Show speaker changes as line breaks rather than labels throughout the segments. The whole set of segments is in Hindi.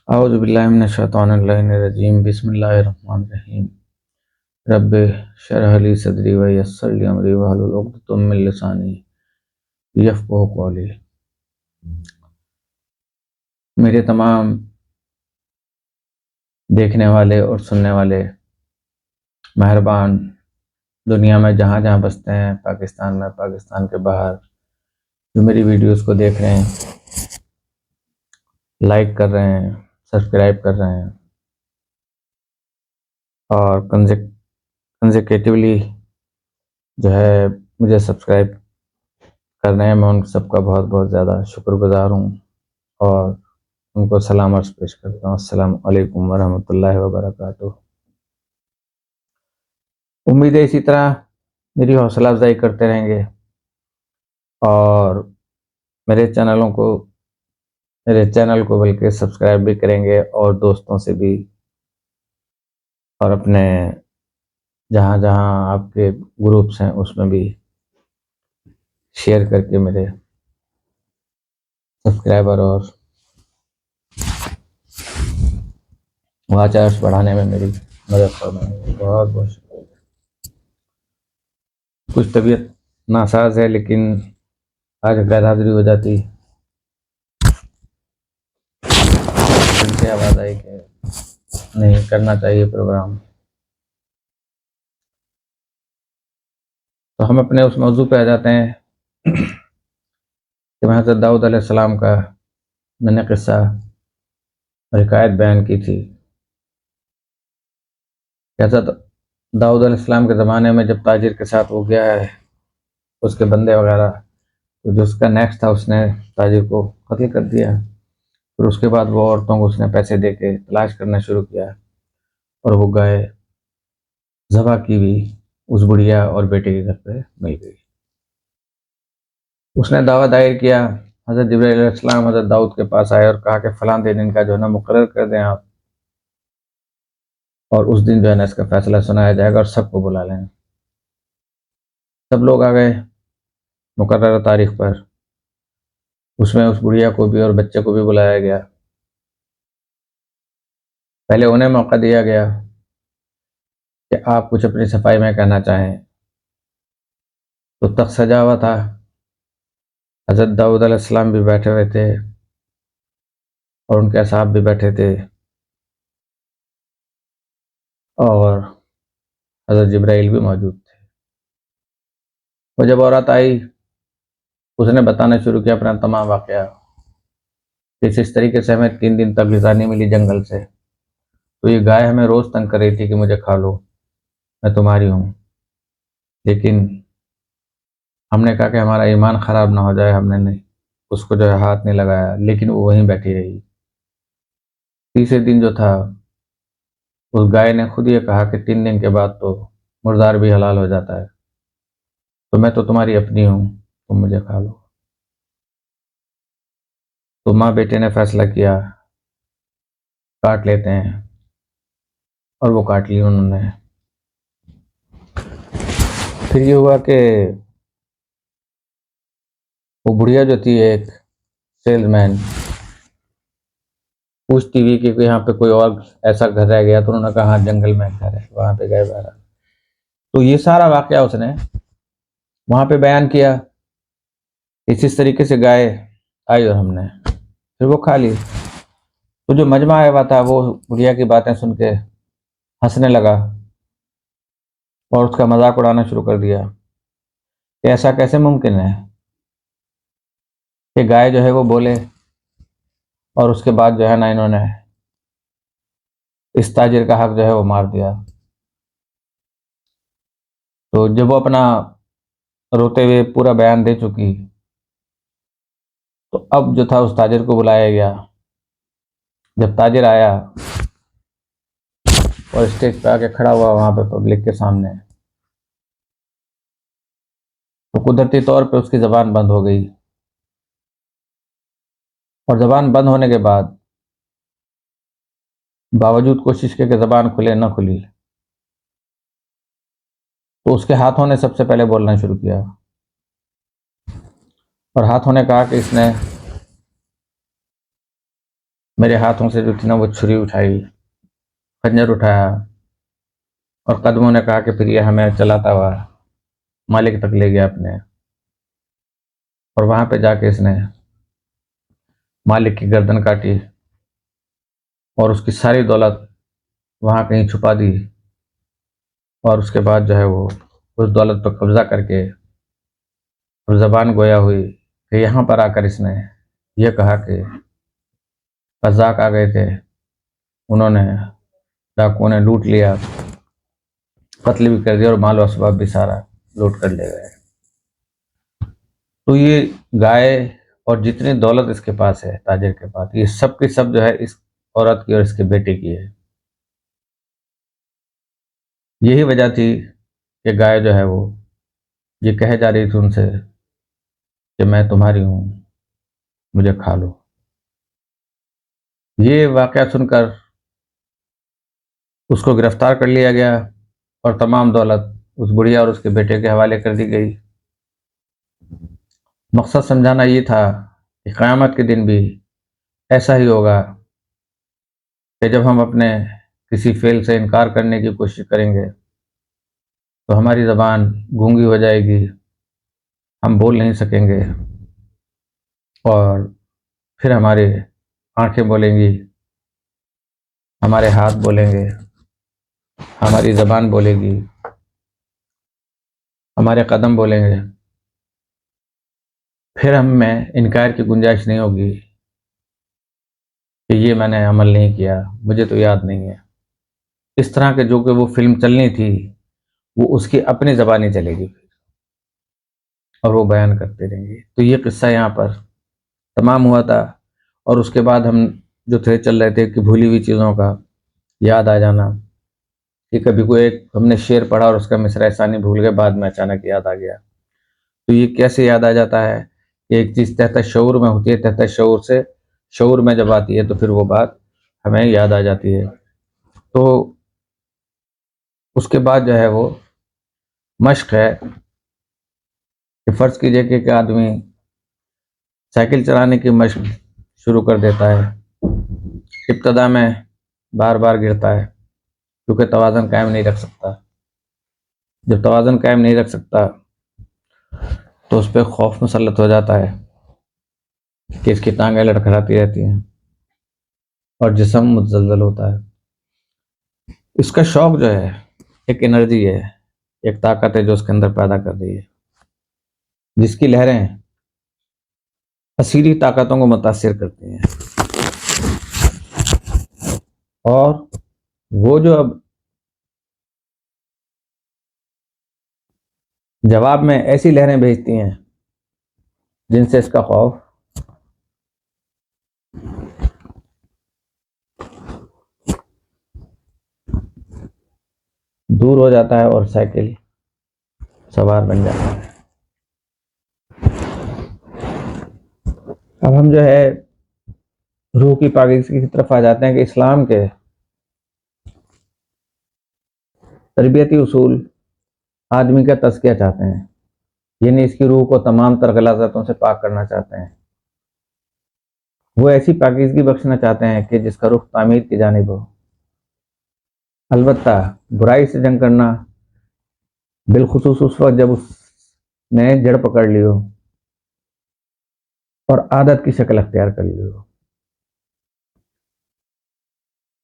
औज़ु बिल्लाहि मिनश्शैतानिर्रजीम बिस्मिल्लाहिर्रहमानिर्रहीम रब्बि शरह ली सदरी व यस्सिर ली अमरी वहलुल उक़दतम मिन लिसानी यफ़क़हू क़ौली। मेरे तमाम देखने वाले और सुनने वाले मेहरबान दुनिया में जहाँ जहाँ बसते हैं, पाकिस्तान में, पाकिस्तान के बाहर, जो मेरी वीडियोस को देख रहे हैं, लाइक कर रहे हैं, सब्सक्राइब कर रहे हैं और कंसेक्यूटिवली जो है मुझे सब्सक्राइब कर रहे हैं, मैं उन सबका बहुत बहुत ज़्यादा शुक्रगुज़ार हूँ और उनको सलाम अर्ज़ पेश करता हूँ। अस्सलामु अलैकुम वरहमतुल्लाहि वबरकातुहू। उम्मीद है इसी तरह मेरी हौसला अफजाई करते रहेंगे और मेरे चैनल को बल्कि सब्सक्राइब भी करेंगे और दोस्तों से भी और अपने जहाँ जहाँ आपके ग्रुप्स हैं उसमें भी शेयर करके मेरे सब्सक्राइबर और वॉच आवर्स बढ़ाने में मेरी मदद फरमाएंगे। बहुत बहुत शुक्रिया। कुछ तबीयत नासाज है लेकिन आज गैर हाजिरी हो जाती, उनसे आवाज़ आई कि नहीं करना चाहिए प्रोग्राम। तो हम अपने उस मौजू पे आ जाते हैं कि हज़रत दाऊद अलैहिस्सलाम का मैंने किस्सा हिकायत बयान की थी। हज़रत दाऊद अलैहिस्सलाम के ज़माने में जब ताजिर के साथ हो गया है, उसके बंदे वगैरह, तो जो उसका नेक्स्ट था उसने ताजिर को कत्ल कर दिया। फिर उसके बाद वो औरतों को उसने पैसे दे के तलाश करना शुरू किया और वो गाय ज़बह की हुई उस बुढ़िया और बेटे के घर पे मिल गई। उसने दावा दायर किया, हज़रत जिब्राइल अलैहिस्सलाम हज़रत दाऊद के पास आए और कहा कि फ़लाँ दिन इनका जो है ना मुकर्रर कर दें आप, और उस दिन जो है ना इसका फैसला सुनाया जाएगा और सबको बुला लें। सब लोग आ गए मुकर्रर तारीख पर। उसमें उस बुढ़िया को भी और बच्चे को भी बुलाया गया। पहले उन्हें मौका दिया गया कि आप कुछ अपनी सफाई में कहना चाहें, तो तख्त सजा हुआ था। हज़रत दाऊद अलैहिस्सलाम भी बैठे हुए थे और उनके असहाब भी बैठे थे और हज़रत जिब्राइल भी मौजूद थे। वो जब औरत आई, उसने बताना शुरू किया अपना तमाम वाक़या। इस तरीके से हमें 3 दिन तक ग़िज़ा नहीं मिली जंगल से, तो ये गाय हमें रोज़ तंग कर रही थी कि मुझे खा लो, मैं तुम्हारी हूँ। लेकिन हमने कहा कि हमारा ईमान ख़राब ना हो जाए, हमने नहीं उसको जो है हाथ नहीं लगाया, लेकिन वो वहीं बैठी रही। तीसरे दिन जो था, उस गाय ने खुद ये कहा कि 3 दिन के बाद तो मुर्दार भी हलाल हो जाता है, तो मैं तो तुम्हारी अपनी हूँ, तुम मुझे खा लो। तो माँ बेटे ने फैसला किया काट लेते हैं, और वो काट ली उन्होंने। फिर ये हुआ कि वो बुढ़िया जो थी, एक सेल्समैन, पूछती हुई कि यहाँ पे कोई और ऐसा घर रह गया, तो उन्होंने कहा हाँ जंगल में घर है, वहाँ पे गए बहरा। तो ये सारा वाकया उसने वहाँ पे बयान किया। इस तरीके से गाय आई और हमने फिर वो खा ली। तो जो मजमा आया हुआ था वो बुढ़िया की बातें सुन के हंसने लगा और उसका मजाक उड़ाना शुरू कर दिया कि ऐसा कैसे मुमकिन है कि गाय जो है वो बोले, और उसके बाद जो है ना इन्होंने इस ताजिर का हक जो है वो मार दिया। तो जब वो अपना रोते हुए पूरा बयान दे चुकी, तो अब जो था उस ताजिर को बुलाया गया। जब ताजिर आया और स्टेज पे आके खड़ा हुआ वहां पे पब्लिक के सामने, तो कुदरती तौर पे उसकी ज़बान बंद हो गई। और ज़बान बंद होने के बाद बावजूद कोशिश के कि ज़बान खुले न खुली, तो उसके हाथों ने सबसे पहले बोलना शुरू किया। और हाथों ने कहा कि इसने मेरे हाथों से जो थी ना वो छुरी उठाई, खंजर उठाया और कदमों ने कहा कि फिर ये हमें चलाता हुआ मालिक तक ले गया अपने। और वहां पे जाके इसने मालिक की गर्दन काटी और उसकी सारी दौलत वहां कहीं छुपा दी। और उसके बाद जो है वो उस दौलत पर कब्जा करके और जबान गोया हुई कि यहाँ पर आकर इसने ये कहा कि कज़ाक आ गए थे, उन्होंने, डाकुओं ने लूट लिया, कत्ल भी कर दिया और माल असबाब भी सारा लूट कर ले गए। तो ये गाय और जितनी दौलत इसके पास है, ताजिर के पास, ये सब की सब जो है इस औरत की और इसके बेटे की है। यही वजह थी कि गाय जो है वो ये कहे जा रही थी उनसे कि मैं तुम्हारी हूं, मुझे खा लो। ये वाकया सुनकर उसको गिरफ्तार कर लिया गया और तमाम दौलत उस बुढ़िया और उसके बेटे के हवाले कर दी गई। मकसद समझाना ये था कि क़यामत के दिन भी ऐसा ही होगा कि जब हम अपने किसी फेल से इनकार करने की कोशिश करेंगे तो हमारी ज़बान गूंगी हो जाएगी, हम बोल नहीं सकेंगे और फिर हमारे आंखें बोलेंगी, हमारे हाथ बोलेंगे, हमारी ज़बान बोलेगी, हमारे कदम बोलेंगे। फिर हम में इनकार की गुंजाइश नहीं होगी कि ये मैंने अमल नहीं किया, मुझे तो याद नहीं है। इस तरह के जो कि वो फिल्म चलनी थी वो उसकी अपनी ज़बानी चलेगी और वो बयान करते रहेंगे। तो ये किस्सा यहाँ पर तमाम हुआ था। और उसके बाद हम जो थे चल रहे थे कि भूली हुई चीज़ों का याद आ जाना, कि कभी कोई एक हमने शेर पढ़ा और उसका मिसरा सानी भूल गए, बाद में अचानक याद आ गया। तो ये कैसे याद आ जाता है कि एक चीज़ तहत शऊर में होती है, तहत शऊर से शऊर में जब आती है तो फिर वो बात हमें याद आ जाती है। तो उसके बाद जो है वो मश्क है कि फ़र्ज़ कीजिए कि एक आदमी साइकिल चलाने की मश्क शुरू कर देता है। इब्तदा में बार बार गिरता है क्योंकि तवाज़न कायम नहीं रख सकता। जब तवाज़न कायम नहीं रख सकता तो उस पर खौफ मुसल्लत हो जाता है कि इसकी टांगें लड़खड़ाती रहती हैं और जिस्म मुतज़लज़ल होता है। इसका शौक जो है एक एनर्जी है, एक ताकत है जो उसके अंदर पैदा कर रही है, जिसकी लहरें असीरी ताकतों को मुतासिर करती हैं। और वो जो अब जवाब में ऐसी लहरें भेजती हैं जिनसे इसका खौफ दूर हो जाता है और साइकिल सवार बन जाता है। अब हम जो है रूह की पाकीज़गी की तरफ आ जाते हैं कि इस्लाम के तरबियती उसूल आदमी का तज़किया चाहते हैं, यानी इसकी रूह को तमाम तर गलाज़तों से पाक करना चाहते हैं। वो ऐसी पाकीज़गी बख्शना चाहते हैं कि जिसका रुख तामीर की जानिब हो। अलबत्ता बुराई से जंग करना बिलखुसूस उस वक्त जब उसने जड़ पकड़ ली हो और आदत की शक्ल अख्तियार कर ली हो।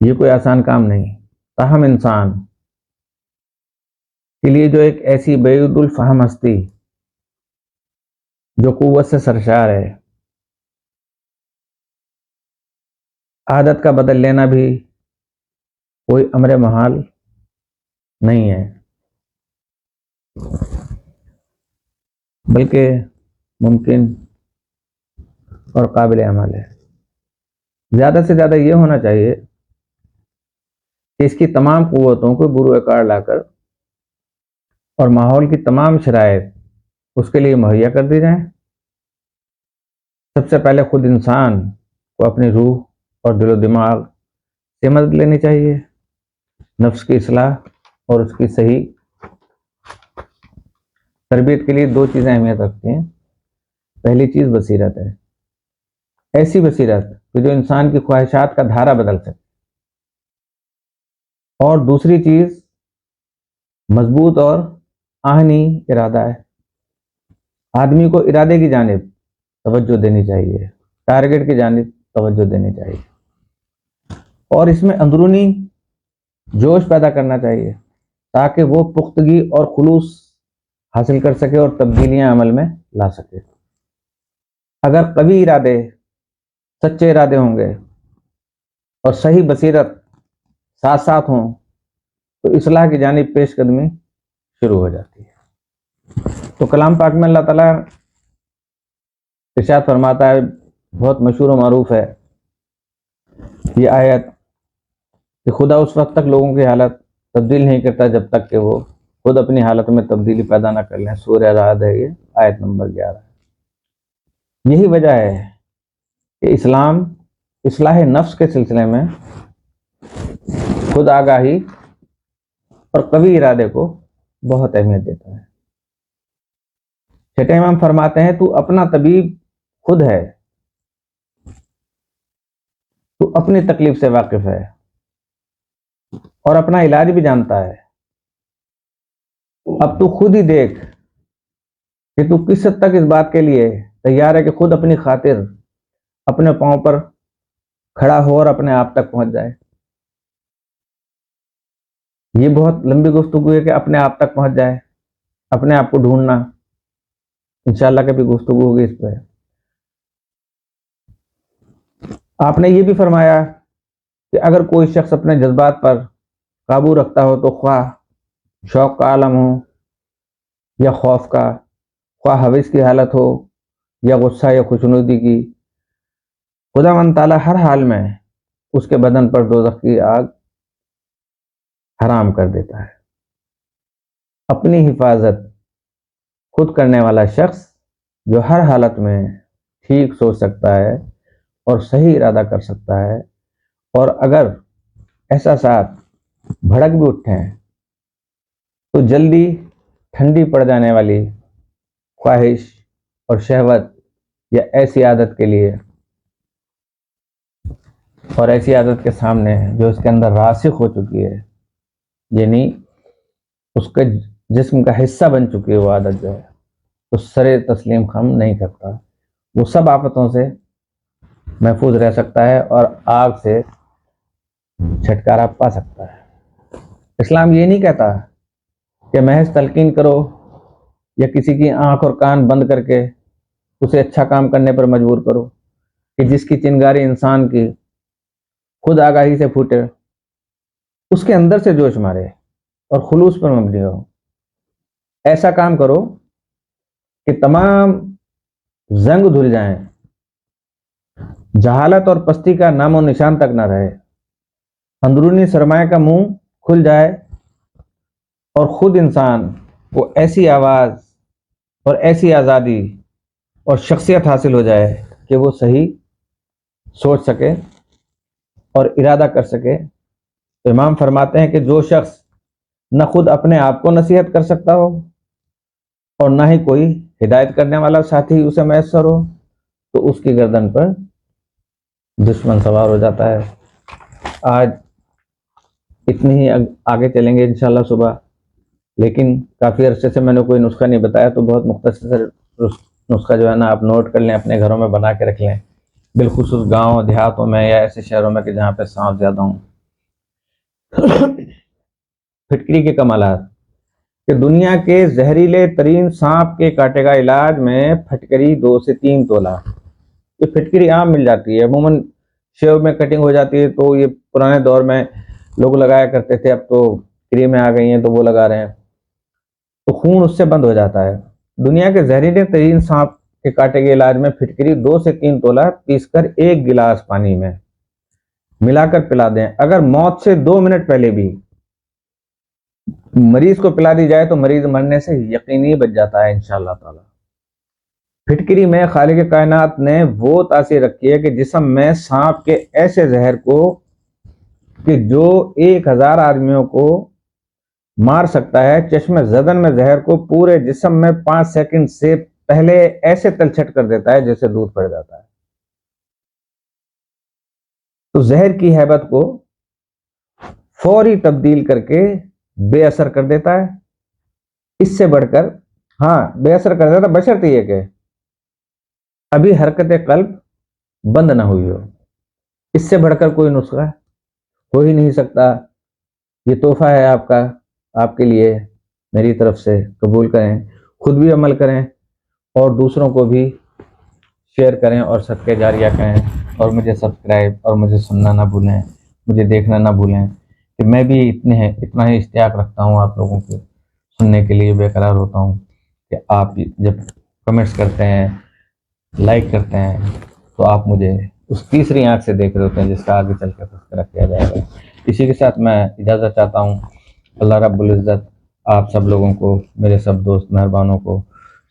ये कोई आसान काम नहीं। ताहम इंसान के लिए जो एक ऐसी बेउदुल फहम हस्ती जो कुव्वत से सरशार है, आदत का बदल लेना भी कोई अमर महाल नहीं है, बल्कि मुमकिन और काबिल अमल है। ज़्यादा से ज़्यादा ये होना चाहिए कि इसकी तमाम कुव्वतों को बुरूकार लाकर और माहौल की तमाम शराइत उसके लिए मुहैया कर दी जाएं। सबसे पहले खुद इंसान को अपनी रूह और दिलो दिमाग से मदद लेनी चाहिए। नफ्स की इस्लाह और उसकी सही तरबियत के लिए दो चीज़ें अहमियत रखती हैं। पहली चीज़ बसीरत है, ऐसी बसीरत कि जो इंसान की ख्वाहिशात का धारा बदल सके। और दूसरी चीज मजबूत और आहनी इरादा है। आदमी को इरादे की जानिब तवज्जो देनी चाहिए, टारगेट की जानिब तवज्जो देनी चाहिए, और इसमें अंदरूनी जोश पैदा करना चाहिए ताकि वो पुख्तगी और खुलूस हासिल कर सके और तब्दीलियां अमल में ला सके। अगर कवी इरादे, सच्चे इरादे होंगे और सही बसीरत साथ साथ हों तो इस्लाह की जानिब पेशकदमी शुरू हो जाती है। तो कलाम पाक में अल्लाह ताला इरशाद फरमाता है, बहुत मशहूर और मारूफ है ये आयत, कि खुदा उस वक्त तक लोगों की हालत तब्दील नहीं करता जब तक कि वो खुद अपनी हालत में तब्दीली पैदा ना कर लें। सूरह राद है ये, आयत नंबर 11। यही वजह है कि इस्लाम इस्लाह नफ्स के सिलसिले में खुद आगाही और कवी इरादे को बहुत अहमियत देता है। छठे इमाम फरमाते हैं, तू अपना तबीब खुद है, तू अपनी तकलीफ से वाकिफ है और अपना इलाज भी जानता है। अब तू खुद ही देख कि तू किस हद तक इस बात के लिए तैयार है कि खुद अपनी खातिर अपने पांव पर खड़ा हो और अपने आप तक पहुंच जाए। ये बहुत लंबी गुफ्तगू है कि अपने आप तक पहुंच जाए, अपने आप को ढूंढना। इंशाल्लाह कभी गुफ्तगू होगी इस पर। आपने ये भी फरमाया कि अगर कोई शख्स अपने जज्बात पर काबू रखता हो तो ख्वाह शौक का आलम हो या खौफ का, ख्वाह हविस की हालत हो या गुस्सा या खुशनुदी की, खुदावंद ताला हर हाल में उसके बदन पर दोज़ख की आग हराम कर देता है। अपनी हिफाजत खुद करने वाला शख्स जो हर हालत में ठीक सोच सकता है और सही इरादा कर सकता है, और अगर एहसासात भड़क भी उठे तो जल्दी ठंडी पड़ जाने वाली ख्वाहिश और शहवत या ऐसी आदत के लिए और ऐसी आदत के सामने जो इसके अंदर रासिख हो चुकी है, यानी उसके जिस्म का हिस्सा बन चुकी है वो आदत जो है, तो सरे तस्लीम खम नहीं करता। वो सब आफतों से महफूज रह सकता है और आग से छुटकारा पा सकता है। इस्लाम ये नहीं कहता कि महज तलकीन करो या किसी की आंख और कान बंद करके उसे अच्छा काम करने पर मजबूर करो, कि जिसकी चिंगारी इंसान की खुद आगाही से फूटे, उसके अंदर से जोश मारे और खुलूस पर मबनी हो। ऐसा काम करो कि तमाम जंग धुल जाएं, जहालत और पस्ती का नामो निशान तक न रहे, अंदरूनी सरमाए का मुंह खुल जाए और खुद इंसान को ऐसी आवाज और ऐसी आज़ादी और शख्सियत हासिल हो जाए कि वो सही सोच सके और इरादा कर सके। तो इमाम फरमाते हैं कि जो शख्स न खुद अपने आप को नसीहत कर सकता हो और ना ही कोई हिदायत करने वाला साथी उसे मैसर हो, तो उसकी गर्दन पर दुश्मन सवार हो जाता है। आज इतनी ही आगे चलेंगे इंशाल्लाह सुबह, लेकिन काफ़ी अरसे से मैंने कोई नुस्खा नहीं बताया, तो बहुत मुख्तसर नुस्खा जो है ना आप नोट कर लें, अपने घरों में बना के रख लें, बिलखुसूस गाँव देहातों में या ऐसे शहरों में कि जहाँ पे सांप ज़्यादा हों। फिटकरी के कमालात, कि दुनिया के जहरीले तरीन सांप के काटे का इलाज में फटकरी 2 से 3 तोला। ये फिटकरी आम मिल जाती है, अमूमन शेव में कटिंग हो जाती है, तो ये पुराने दौर में लोग लगाया करते थे, अब तो क्रीमें आ गई हैं तो वो लगा रहे हैं, तो खून उससे बंद हो जाता है। दुनिया के जहरीले तरीन सांप के काटे के इलाज में फिटकरी 2 से 3 तोला पीसकर 1 गिलास पानी में मिलाकर पिला दें। अगर मौत से 2 मिनट पहले भी मरीज को पिला दी जाए तो मरीज मरने से यकीनी बच जाता है इंशाअल्लाह ताला। फिटकरी में खालिक कायनात ने वो तासीर रखी है कि जिस्म में सांप के ऐसे जहर को कि जो 1000 आदमियों को मार सकता है, चश्मे जदन में जहर को पूरे जिस्म में 5 सेकंड से पहले ऐसे तलछट कर देता है जैसे दूध पड़ जाता है। तो जहर की हैबत को फौरी तब्दील करके बेअसर कर देता है। इससे बढ़कर, हाँ, बेअसर कर देता, बशर्ते ये कि अभी हरकत कल्ब बंद ना हुई हो। इससे बढ़कर कोई नुस्खा हो ही नहीं सकता। ये तोहफा है आपका, आपके लिए, मेरी तरफ से कबूल करें, खुद भी अमल करें और दूसरों को भी शेयर करें और सदके जारिया करें। और मुझे सब्सक्राइब और मुझे सुनना ना भूलें, मुझे देखना ना भूलें कि मैं भी इतना ही इश्तियाक रखता हूँ आप लोगों के सुनने के लिए, बेकरार होता हूँ कि आप जब कमेंट्स करते हैं, लाइक करते हैं, तो आप मुझे उस तीसरी आंख से देख रहे होते हैं जिसका आगे चल कर तस्करा किया जाएगा। इसी के साथ मैं इजाज़त चाहता हूँ। अल्लाह रब्बुल इज़्ज़त आप सब लोगों को, मेरे सब दोस्त मेहरबानों को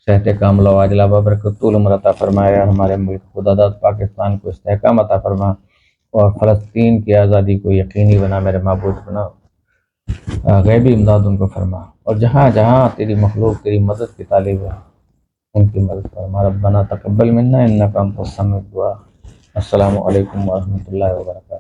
सेहत कामला वाजिला बरकतुल उम्र अता फरमाए। हमारे मुल्क खुदादाद पाकिस्तान को इस्तेहकाम अता फरमा और फ़लस्तीन की आज़ादी को यकीनी बना, मेरे माबूद बना, गैबी इमदाद उनको फरमा। और जहाँ जहाँ तेरी मखलूक तेरी मदद की तालीब है, उनकी मदद फरमा। रब्बना तक़ब्बल मिन्ना इन्नका अंतस समीउद दुआ। अस्सलामु अलैकुम व रहमतुल्लाहि व बरकातुहू।